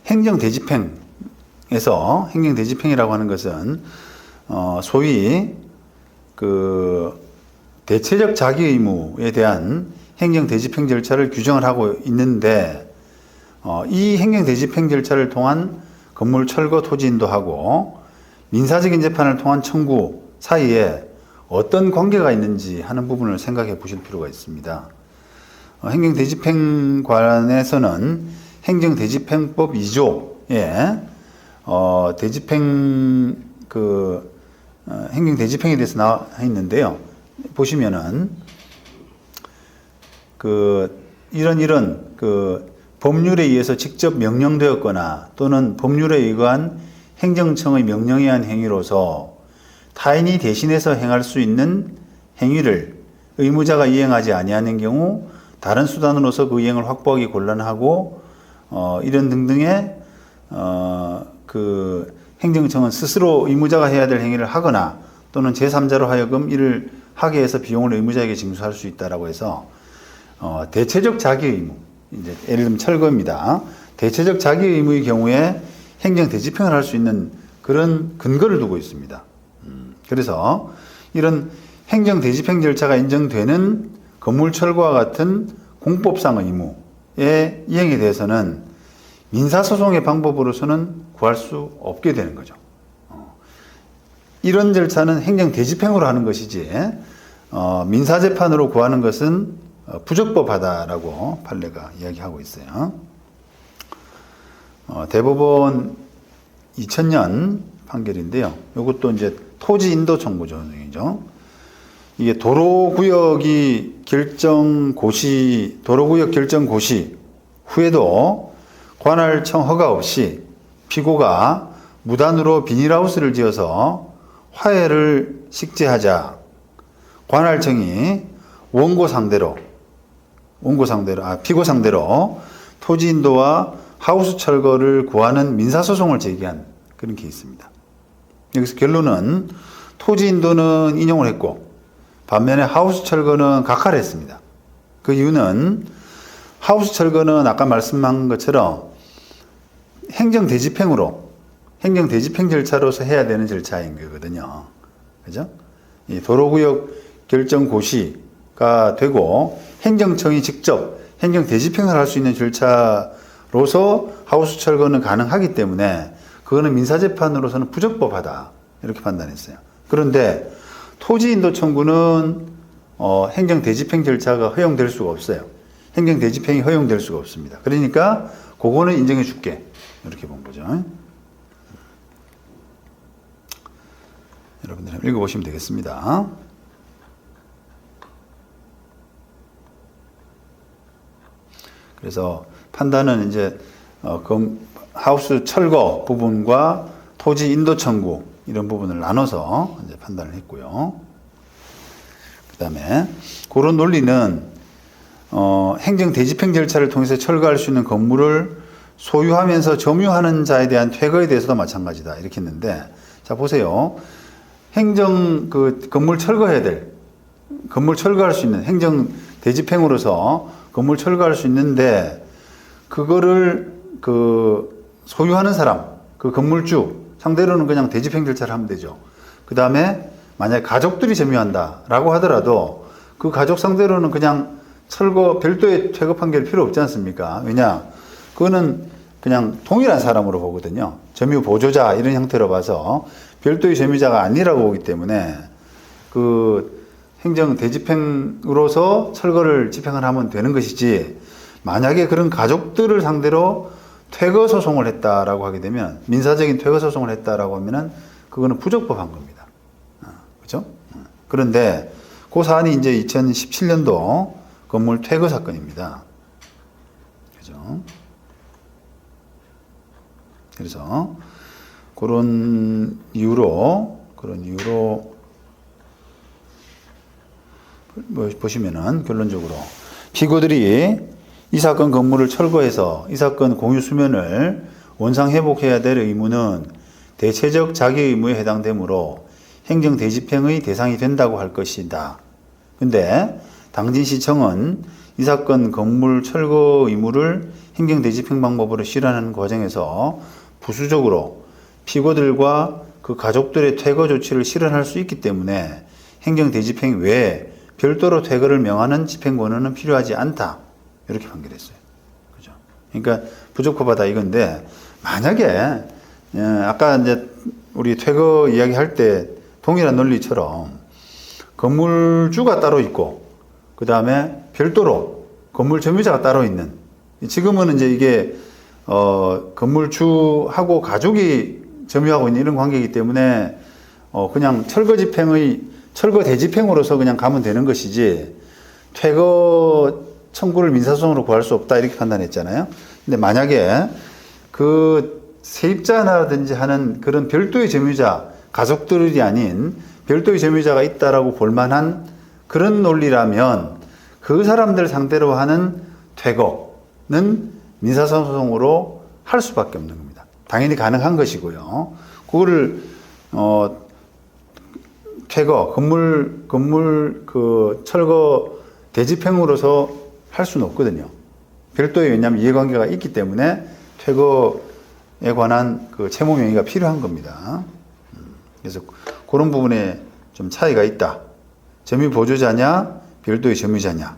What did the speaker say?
행정대집행이라고 하는 것은 소위 그 대체적 자기 의무에 대한 행정대집행 절차를 규정을 하고 있는데 이 행정대집행 절차를 통한 건물 철거 토지 인도하고 민사적인 재판을 통한 청구 사이에 어떤 관계가 있는지 하는 부분을 생각해 보실 필요가 있습니다. 행정대집행 관해서는 행정대집행법 2조에 행정대집행에 대해서 나와 있는데요. 보시면은 이런 법률에 의해서 직접 명령되었거나 또는 법률에 의한 행정청의 명령에 의한 행위로서 타인이 대신해서 행할 수 있는 행위를 의무자가 이행하지 아니하는 경우 다른 수단으로서 그 이행을 확보하기 곤란하고 이런 등등의 행정청은 스스로 의무자가 해야 될 행위를 하거나 또는 제3자로 하여금 이를 하게 해서 비용을 의무자에게 징수할 수 있다라고 해서 대체적 자기 의무, 이제 예를 들면 철거입니다. 대체적 자기 의무의 경우에 행정 대집행을 할 수 있는 그런 근거를 두고 있습니다. 그래서 이런 행정 대집행 절차가 인정되는 건물 철거와 같은 공법상 의무의 이행에 대해서는 민사소송의 방법으로서는 구할 수 없게 되는 거죠. 이런 절차는 행정 대집행으로 하는 것이지 민사재판으로 구하는 것은 부적법하다라고 판례가 이야기하고 있어요. 대법원 2000년 판결인데요. 이것도 이제 토지 인도 청구 조정이죠. 이게 도로구역 결정 고시 후에도 관할청 허가 없이 피고가 무단으로 비닐하우스를 지어서 화해를 식재하자 관할청이 피고 상대로 토지 인도와 하우스 철거를 구하는 민사소송을 제기한 그런 케이스입니다. 여기서 결론은 토지 인도는 인용을 했고 반면에 하우스 철거는 각하를 했습니다. 그 이유는 하우스 철거는 아까 말씀한 것처럼 행정 대집행 절차로서 해야 되는 절차인 거거든요. 그죠? 이 도로구역 결정 고시가 되고 행정청이 직접 행정 대집행을 할 수 있는 절차로서 하우스 철거는 가능하기 때문에 그거는 민사재판으로서는 부적법하다 이렇게 판단했어요. 그런데 토지 인도 청구는 행정 대집행 절차가 허용될 수가 없어요. 행정 대집행이 허용될 수가 없습니다. 그러니까 그거는 인정해 줄게 이렇게 본 거죠. 여러분들 읽어보시면 되겠습니다. 그래서 판단은 이제 하우스 철거 부분과 토지 인도 청구 이런 부분을 나눠서 이제 판단을 했고요. 그다음에 그런 논리는 행정 대집행 절차를 통해서 철거할 수 있는 건물을 소유하면서 점유하는 자에 대한 퇴거에 대해서도 마찬가지다 이렇게 했는데, 자 보세요. 건물 철거할 수 있는 행정 대집행으로서 건물 철거할 수 있는데 그거를 소유하는 사람, 그 건물주 상대로는 그냥 대집행 절차를 하면 되죠. 그 다음에 만약에 가족들이 점유한다라고 하더라도 그 가족 상대로는 그냥 별도의 퇴거 판결이 필요 없지 않습니까? 왜냐? 그거는 그냥 동일한 사람으로 보거든요. 점유 보조자 이런 형태로 봐서 별도의 점유자가 아니라고 보기 때문에 그 행정 대집행으로서 철거를 집행을 하면 되는 것이지, 만약에 그런 가족들을 상대로 퇴거 소송을 했다라고 하게 되면, 민사적인 퇴거 소송을 했다라고 하면은 그거는 부적법한 겁니다. 그죠? 그런데 그 사안이 이제 2017년도 건물 퇴거 사건입니다. 그죠? 그래서 그런 이유로 보시면은 결론적으로 피고들이 이 사건 건물을 철거해서 이 사건 공유 수면을 원상 회복해야 될 의무는 대체적 자기 의무에 해당되므로 행정 대집행의 대상이 된다고 할 것이다. 근데 당진시청은 이 사건 건물 철거 의무를 행정대집행 방법으로 실현하는 과정에서 부수적으로 피고들과 그 가족들의 퇴거 조치를 실현할 수 있기 때문에 행정대집행 외에 별도로 퇴거를 명하는 집행권은 필요하지 않다. 이렇게 판결했어요. 그죠? 그러니까 부적법하다 이건데, 만약에, 아까 이제 우리 퇴거 이야기할 때 동일한 논리처럼 건물주가 따로 있고, 그 다음에 별도로 건물 점유자가 따로 있는, 지금은 이제 이게, 건물주하고 가족이 점유하고 있는 이런 관계이기 때문에, 그냥 철거 대집행으로서 그냥 가면 되는 것이지, 퇴거 청구를 민사소송으로 구할 수 없다 이렇게 판단했잖아요. 근데 만약에 그 세입자라든지 하는 그런 별도의 점유자, 가족들이 아닌 별도의 점유자가 있다라고 볼 만한 그런 논리라면 그 사람들 상대로 하는 퇴거는 민사소송으로 할 수밖에 없는 겁니다. 당연히 가능한 것이고요. 그거를 퇴거, 건물 그 철거 대집행으로서 할 수는 없거든요. 별도의, 왜냐하면 이해관계가 있기 때문에 퇴거에 관한 그 채무 명의가 필요한 겁니다. 그래서 그런 부분에 좀 차이가 있다. 점유 보조자냐, 별도의 점유자냐.